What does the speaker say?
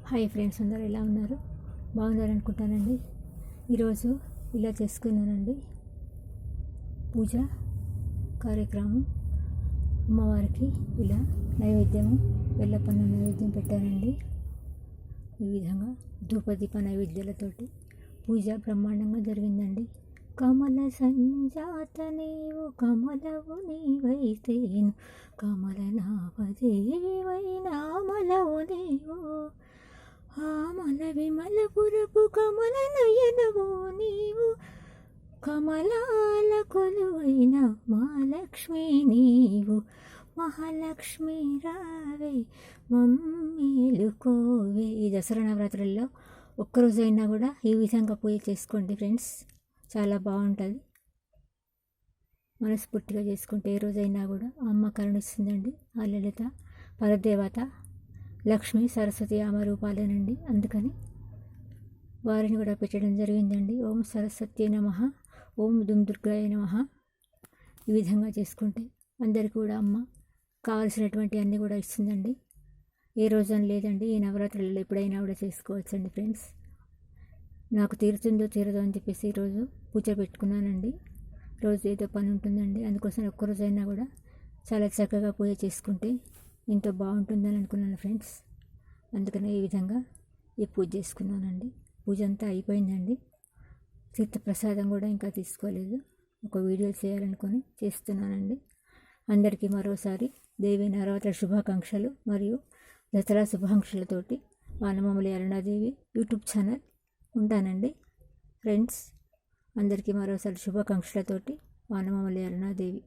Hi friends, అందరూ ఎలా ఉన్నారు? బాగున్నారనుకుంటానండి. ఈరోజు ఇలా చేసుకున్నానండి పూజ కార్యక్రమం. అమ్మవారికి ఇలా నైవేద్యము బెల్లపన్ను నైవేద్యం పెట్టానండి. ఈ విధంగా ధూపదీప నైవేద్యాలతోటి పూజ బ్రహ్మాండంగా జరిగిందండి. కమల సంజాత నీవు కమలవు నీవైతేను కమల నామదేవై నామలవు నీవు ఆమల విమలపురపు కమల నయనవు నీవు కమలాల కొలువైన మహాలక్ష్మి నీవు మహాలక్ష్మి రావే మమ్మేలుకోవే. ఈ దసరా నవరాత్రుల్లో ఒక్కరోజైనా కూడా ఈ విధంగా పూజ చేసుకోండి ఫ్రెండ్స్, చాలా బాగుంటుంది. మనస్ఫూర్తిగా చేసుకుంటే ఏ రోజైనా కూడా అమ్మ కరుణిస్తుందండి. ఆ లలిత పరదేవత లక్ష్మి సరస్వతి ఆమె రూపాలేనండి. అందుకని వారిని కూడా పెట్టడం జరిగిందండి. ఓం సరస్వతి నమః, ఓం దుర్గాయ నమః. ఈ విధంగా చేసుకుంటే అందరికీ కూడా అమ్మ కావలసినటువంటి అన్నీ కూడా ఇస్తుందండి. ఏ రోజని లేదండి, ఈ నవరాత్రులలో ఎప్పుడైనా కూడా చేసుకోవచ్చండి ఫ్రెండ్స్. నాకు తీరుతుందో తీరదో అని చెప్పేసి ఈరోజు పూజ పెట్టుకున్నానండి. రోజు ఏదో పని ఉంటుందండి, అందుకోసం ఒక్కరోజైనా కూడా చాలా చక్కగా పూజ చేసుకుంటే ఎంతో బాగుంటుందని అనుకున్నాను ఫ్రెండ్స్. అందుకనే ఈ విధంగా ఈ పూజ చేసుకున్నానండి. పూజ అంతా అయిపోయిందండి. తీర్థప్రసాదం కూడా ఇంకా తీసుకోలేదు. ఒక వీడియో చేయాలనుకొని చేస్తున్నానండి. అందరికీ మరోసారి దేవి నవరాత్రి శుభాకాంక్షలు మరియు దసరా శుభాకాంక్షలతోటి వానమామలి అరుణాదేవి యూట్యూబ్ ఛానల్ ఉంటానండి ఫ్రెండ్స్. అందరికీ మరోసారి శుభాకాంక్షలతోటి వానమామలి అరుణాదేవి.